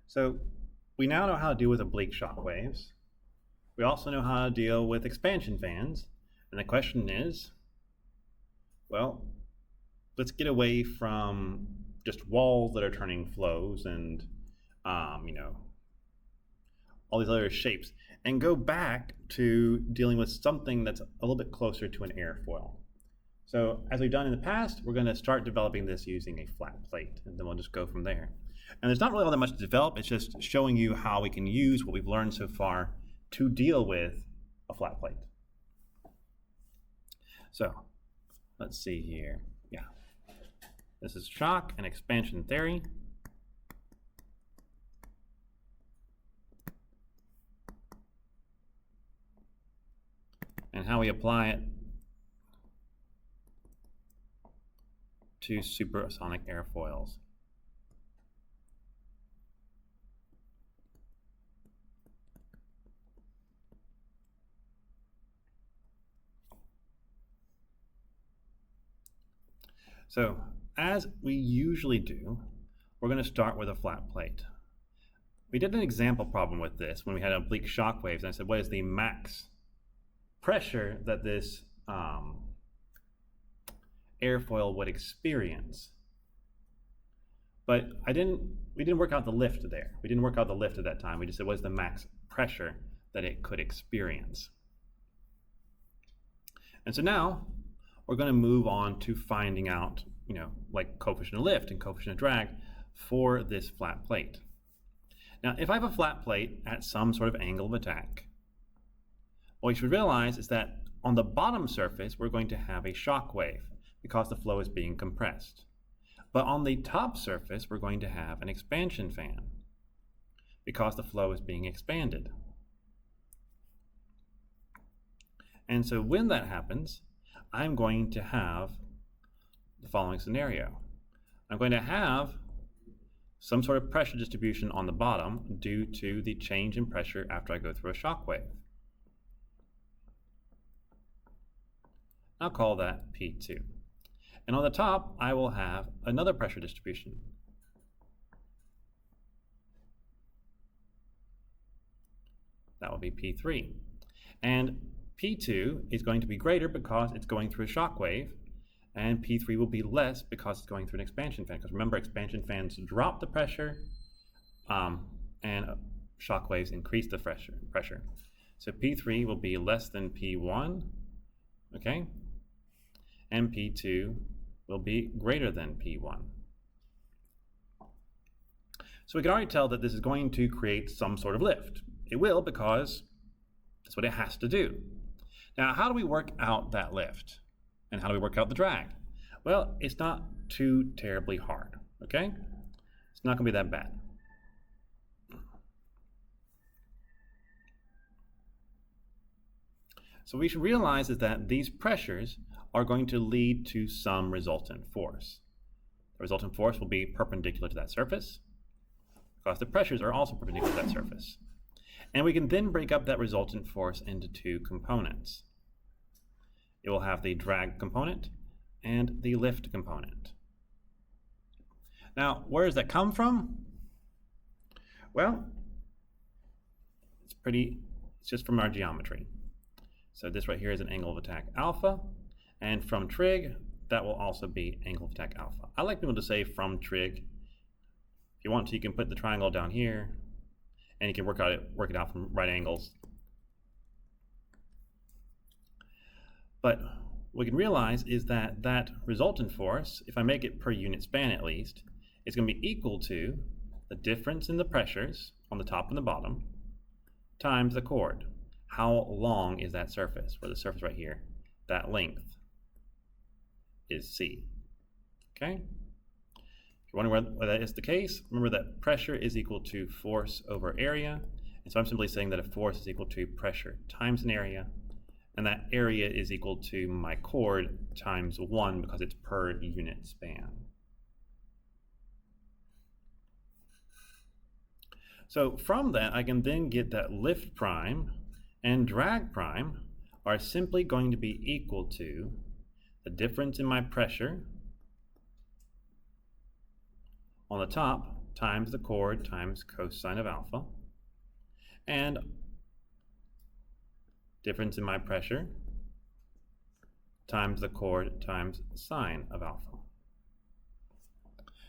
So we now know how to deal with oblique shock waves. We also know how to deal with expansion fans. And the question is, well, let's get away from just walls that are turning flows and, all these other shapes, and go back to dealing with something that's a little bit closer to an airfoil. So as we've done in the past, we're going to start developing this using a flat plate, and then we'll just go from there. And there's not really all that much to develop. It's just showing you how we can use what we've learned so far to deal with a flat plate. So let's see here. Yeah, this is shock and expansion theory. And how we apply it to supersonic airfoils. So, as we usually do, we're going to start with a flat plate. We did an example problem with this when we had oblique shock waves, and I said, what is the max pressure that this airfoil would experience? But we didn't work out the lift there. We didn't work out the lift at that time. We just said, what is the max pressure that it could experience? And so now we're going to move on to finding out, like coefficient of lift and coefficient of drag for this flat plate. Now, if I have a flat plate at some sort of angle of attack, what you should realize is that on the bottom surface, we're going to have a shock wave because the flow is being compressed. But on the top surface, we're going to have an expansion fan because the flow is being expanded. And so when that happens, I'm going to have the following scenario. I'm going to have some sort of pressure distribution on the bottom due to the change in pressure after I go through a shock wave. I'll call that P2. And on the top, I will have another pressure distribution. That will be P3. And P2 is going to be greater because it's going through a shock wave, and P3 will be less because it's going through an expansion fan. Because remember, expansion fans drop the pressure, and shock waves increase the pressure. So P3 will be less than P1, okay? And P2 will be greater than P1. So we can already tell that this is going to create some sort of lift. It will, because that's what it has to do. Now, how do we work out that lift? And how do we work out the drag? Well, it's not too terribly hard, okay? It's not going to be that bad. So what we should realize is that these pressures are going to lead to some resultant force. The resultant force will be perpendicular to that surface because the pressures are also perpendicular to that surface. And we can then break up that resultant force into two components. It will have the drag component and the lift component. Now, where does that come from? Well, it's just from our geometry. So this right here is an angle of attack alpha, and from trig, that will also be angle of attack alpha. I like people to say from trig. If you want to, you can put the triangle down here, and you can work it out from right angles. But what we can realize is that that resultant force, if I make it per unit span at least, is going to be equal to the difference in the pressures on the top and the bottom times the chord. How long is that surface? Where the surface right here, that length is C. Okay? If you're wondering whether that is the case, remember that pressure is equal to force over area. And so I'm simply saying that a force is equal to pressure times an area. And that area is equal to my chord times 1 because it's per unit span. So from that, I can then get that lift prime and drag prime are simply going to be equal to the difference in my pressure on the top times the chord times cosine of alpha, and difference in my pressure times the chord times sine of alpha.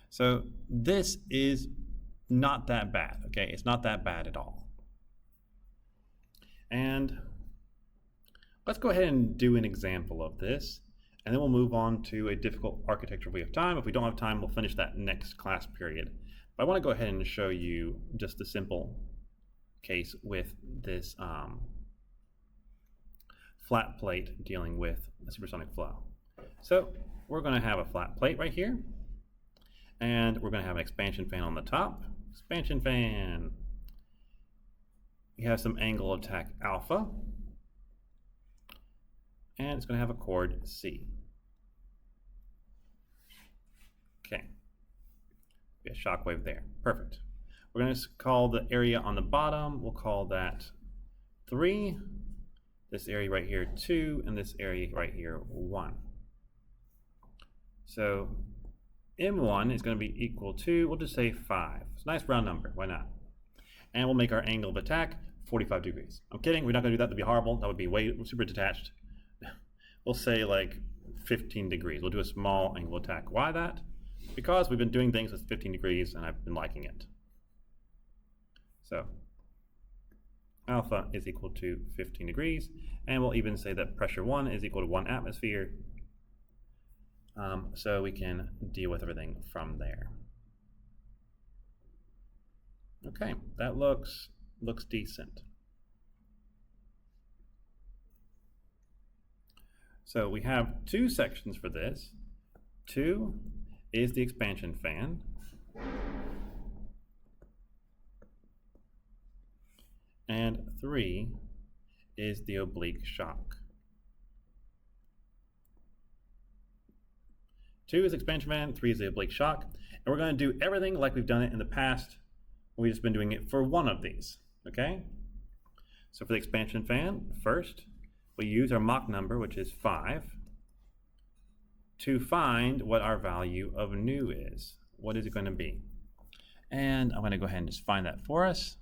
So this is not that bad, okay? It's not that bad at all. And let's go ahead and do an example of this, and then we'll move on to a difficult architecture if we have time. If we don't have time, we'll finish that next class period. But I want to go ahead and show you just a simple case with this flat plate dealing with a supersonic flow. So we're going to have a flat plate right here, and we're going to have an expansion fan on the top. Expansion fan. We have some angle of attack alpha, and it's going to have a chord C. Okay, be a shock wave there. Perfect. We're going to call the area on the bottom, we'll call that 3, this area right here 2, and this area right here 1. So M1 is going to be equal to, we'll just say 5. It's a nice round number, why not? And we'll make our angle of attack 45 degrees. I'm kidding, we're not going to do that, that'd be horrible. That would be way super detached. We'll say like 15 degrees. We'll do a small angle of attack. Why that? Because we've been doing things with 15 degrees and I've been liking it. So alpha is equal to 15 degrees, and we'll even say that pressure 1 is equal to 1 atmosphere, so we can deal with everything from there. Okay, that looks decent. So we have 2 sections for this. 2 is the expansion fan, and 3 is the oblique shock. 2 is expansion fan, 3 is the oblique shock, and we're going to do everything like we've done it in the past. We've just been doing it for one of these, okay? So for the expansion fan, first, we use our Mach number, which is 5, to find what our value of nu is. What is it going to be? And I'm going to go ahead and just find that for us.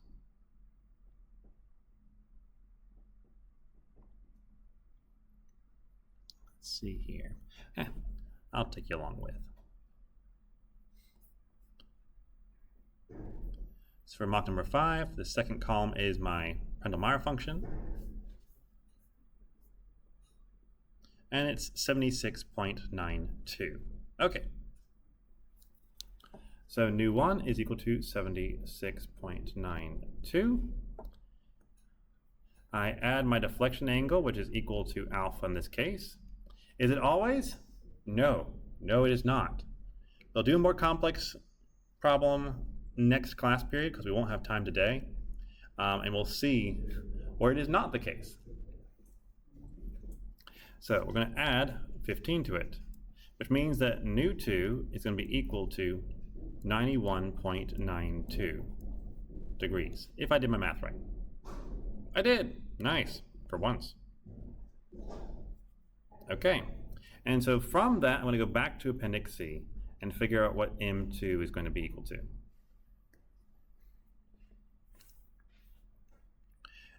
Let's see here. I'll take you along with. So for Mach number 5, the second column is my Prandtl-Meyer function, and it's 76.92. Okay. So nu1 is equal to 76.92. I add my deflection angle, which is equal to alpha in this case. Is it always? No. No, it is not. They'll do a more complex problem next class period because we won't have time today, and we'll see where it is not the case. So we're going to add 15 to it, which means that nu2 is going to be equal to 91.92 degrees, if I did my math right. I did. Nice, for once. Okay, and so from that, I'm going to go back to Appendix C and figure out what M2 is going to be equal to.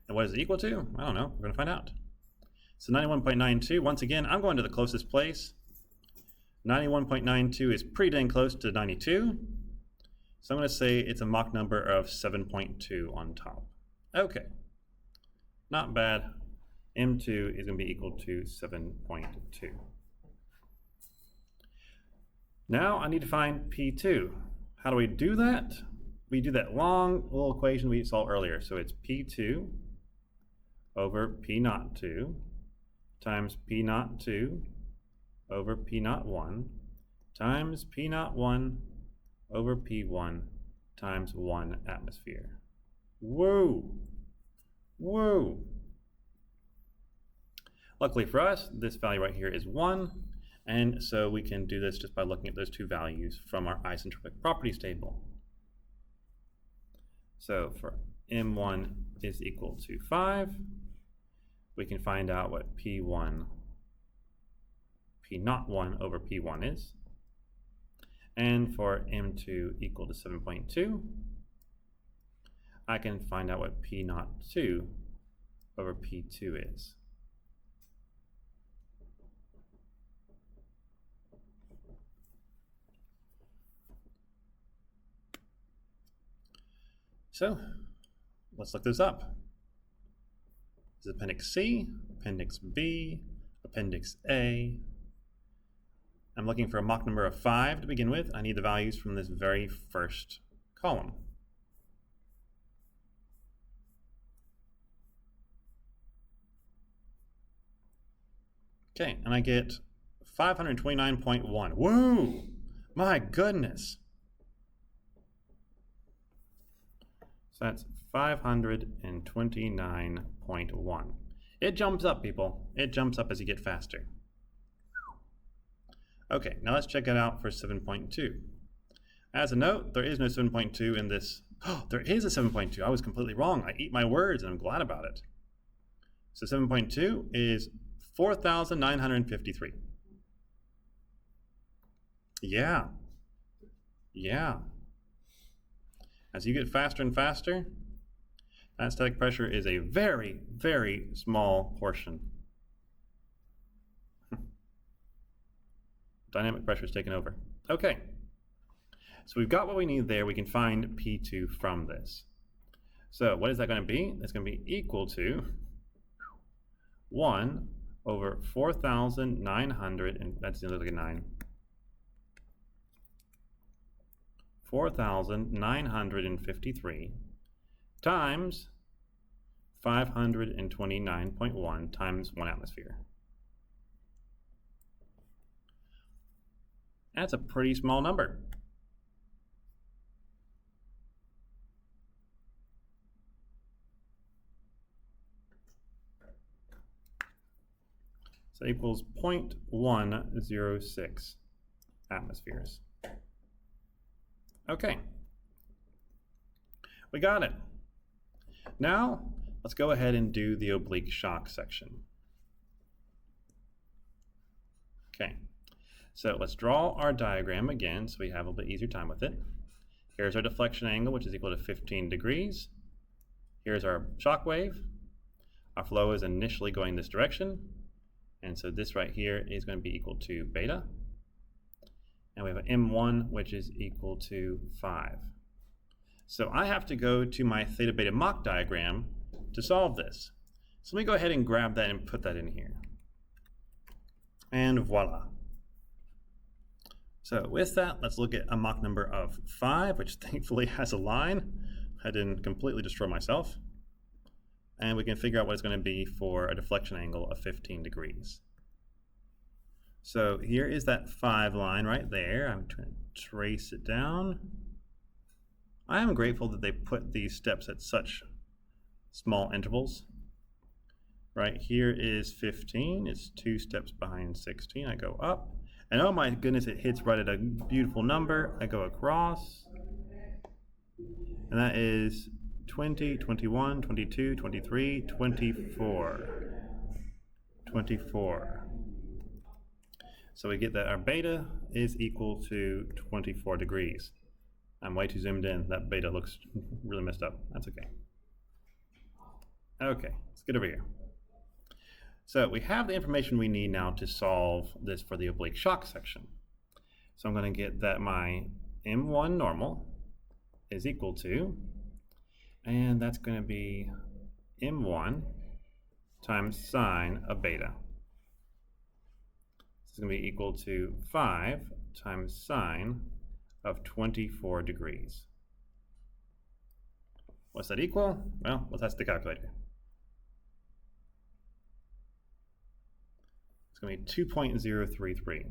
And what is it equal to? I don't know. We're going to find out. So 91.92, once again, I'm going to the closest place. 91.92 is pretty dang close to 92. So I'm going to say it's a Mach number of 7.2 on top. Okay. Not bad. M2 is going to be equal to 7.2. Now I need to find P2. How do we do that? We do that long little equation we saw earlier. So it's P2 over P naught 2 times P naught 2 over P naught 1 times P naught 1 over P1 times 1 atmosphere. Whoa! Whoa! Luckily for us, this value right here is 1, and so we can do this just by looking at those two values from our isentropic properties table. So for M1 is equal to 5, we can find out what P1, P naught 1 over P1 is. And for M2 equal to 7.2, I can find out what P02 over P2 is. So let's look this up. This is Appendix C, Appendix B, Appendix A. I'm looking for a Mach number of 5 to begin with. I need the values from this very first column. Okay, and I get 529.1. Woo! My goodness! So that's 529.1. It jumps up, people. It jumps up as you get faster. Okay, now let's check it out for 7.2. As a note, there is no 7.2 in this. Oh, there is a 7.2. I was completely wrong. I eat my words, and I'm glad about it. So 7.2 is 4,953. Yeah. As you get faster and faster, that static pressure is a very, very small portion. Dynamic pressure is taken over. Okay, so we've got what we need there. We can find P2 from this. So what is that going to be? It's going to be equal to 1 over 4,900, and that's going to look like a 9. 4,953 times 529.1 times 1 atmosphere. That's a pretty small number. So that equals 0.106 atmospheres. Okay, we got it. Now, let's go ahead and do the oblique shock section. Okay, so let's draw our diagram again so we have a little bit easier time with it. Here's our deflection angle, which is equal to 15 degrees. Here's our shock wave. Our flow is initially going this direction, and so this right here is going to be equal to beta. And we have an M1, which is equal to 5. So I have to go to my theta beta Mach diagram to solve this. So let me go ahead and grab that and put that in here. And voila. So with that, let's look at a Mach number of 5, which thankfully has a line. I didn't completely destroy myself. And we can figure out what it's going to be for a deflection angle of 15 degrees. So here is that 5 line right there. I'm trying to trace it down. I am grateful that they put these steps at such small intervals. Right here is 15. It's 2 steps behind 16. I go up. And oh my goodness, it hits right at a beautiful number. I go across. And that is 20, 21, 22, 23, 24. 24. So we get that our beta is equal to 24 degrees. I'm way too zoomed in. That beta looks really messed up. That's okay. Okay, let's get over here. So we have the information we need now to solve this for the oblique shock section. So I'm going to get that my M1 normal is equal to, and that's going to be M1 times sine of beta. This is going to be equal to 5 times sine of 24 degrees. What's that equal? Well, let's test the calculator. It's going to be 2.033.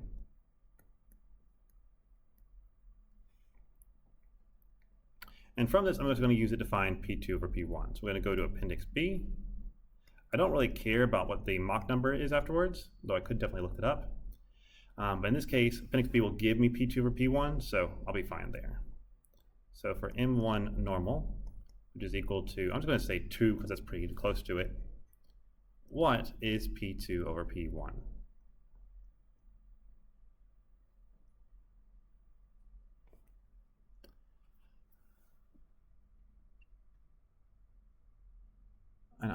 And from this, I'm just going to use it to find P2 over P1. So we're going to go to Appendix B. I don't really care about what the Mach number is afterwards, though I could definitely look it up. But in this case, Appendix B will give me P2 over P1, so I'll be fine there. So for M1 normal, which is equal to, I'm just going to say 2 because that's pretty close to it. What is P2 over P1?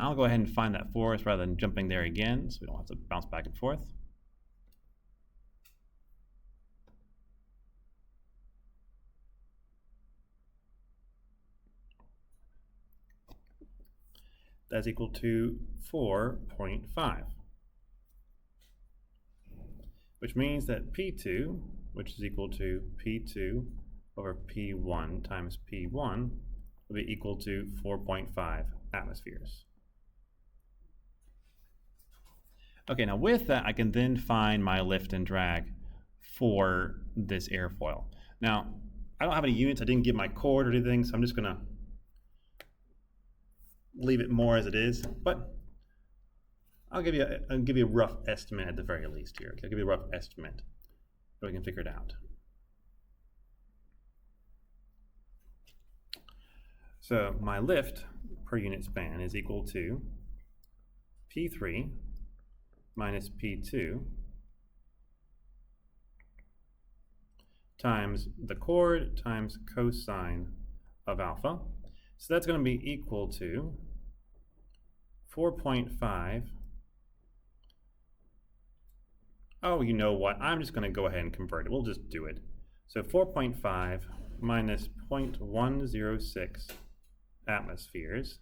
I'll go ahead and find that for us rather than jumping there again, so we don't have to bounce back and forth. That's equal to 4.5. Which means that P2, which is equal to P2 over P1 times P1, will be equal to 4.5 atmospheres. Okay, now with that, I can then find my lift and drag for this airfoil. Now, I don't have any units. I didn't give my chord or anything, so I'm just going to leave it more as it is. But I'll give you a rough estimate at the very least here. Okay, I'll give you a rough estimate so we can figure it out. So my lift per unit span is equal to P3 minus P2 times the chord times cosine of alpha. So that's going to be equal to 4.5. Oh, you know what? I'm just going to go ahead and convert it. We'll just do it. So 4.5 minus 0.106 atmospheres.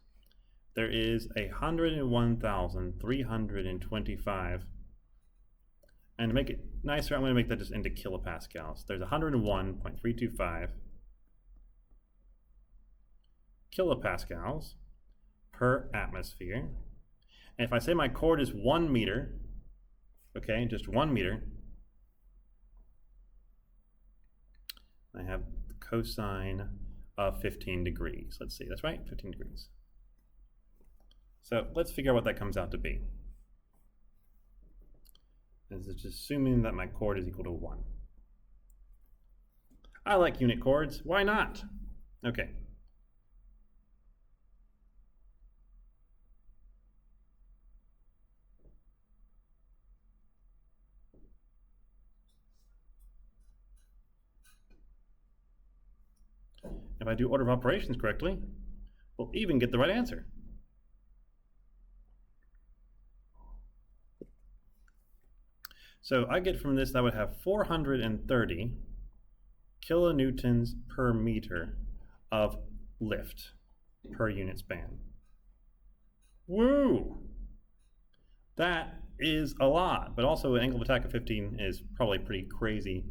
There is 101,325. And to make it nicer, I'm going to make that just into kilopascals. There's 101.325 kilopascals per atmosphere. And if I say my chord is 1 meter, okay, just 1 meter, I have the cosine of 15 degrees. Let's see, that's right, 15 degrees. So let's figure out what that comes out to be. This is just assuming that my chord is equal to 1. I like unit chords, why not? Okay. If I do order of operations correctly, we'll even get the right answer. So I get from this that I would have 430 kilonewtons per meter of lift per unit span. Woo! That is a lot, but also an angle of attack of 15 is probably pretty crazy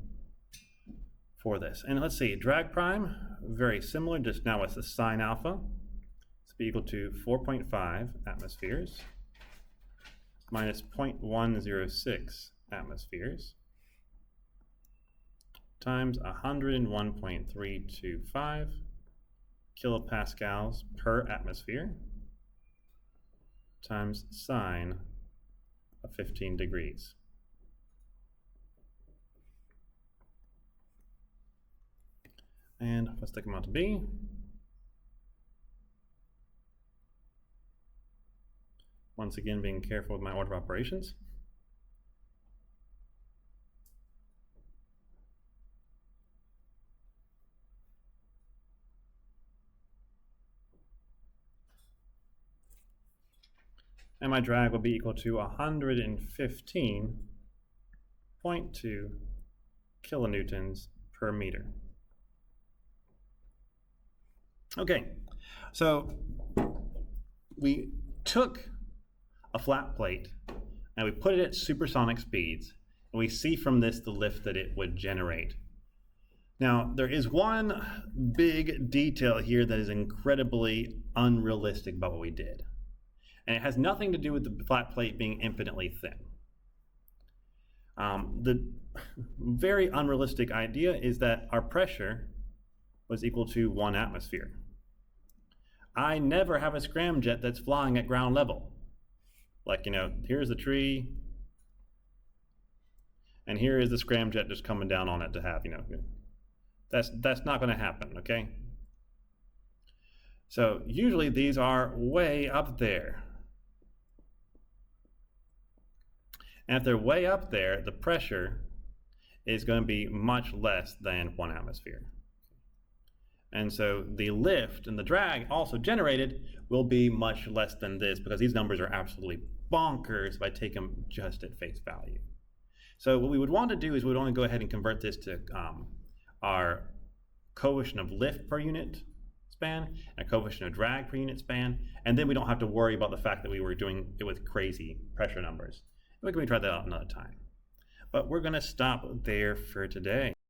for this. And let's see, drag prime, very similar, just now with the sine alpha. It's be equal to 4.5 atmospheres minus 0.106 atmospheres times 101.325 kilopascals per atmosphere times sine of 15 degrees. And let's take them out to be. Once again, being careful with my order of operations. And my drag will be equal to 115.2 kilonewtons per meter. Okay, so we took a flat plate and we put it at supersonic speeds, and we see from this the lift that it would generate. Now, there is one big detail here that is incredibly unrealistic about what we did. And it has nothing to do with the flat plate being infinitely thin. The very unrealistic idea is that our pressure was equal to 1 atmosphere. I never have a scramjet that's flying at ground level. Like, you know, here's the tree, and here is the scramjet just coming down on it to have, you know, that's not going to happen, okay? So usually these are way up there. And if they're way up there, the pressure is going to be much less than 1 atmosphere. And so the lift and the drag also generated will be much less than this, because these numbers are absolutely bonkers if I take them just at face value. So what we would want to do is we would only go ahead and convert this to our coefficient of lift per unit span and a coefficient of drag per unit span, and then we don't have to worry about the fact that we were doing it with crazy pressure numbers. We can try that out another time. But we're going to stop there for today.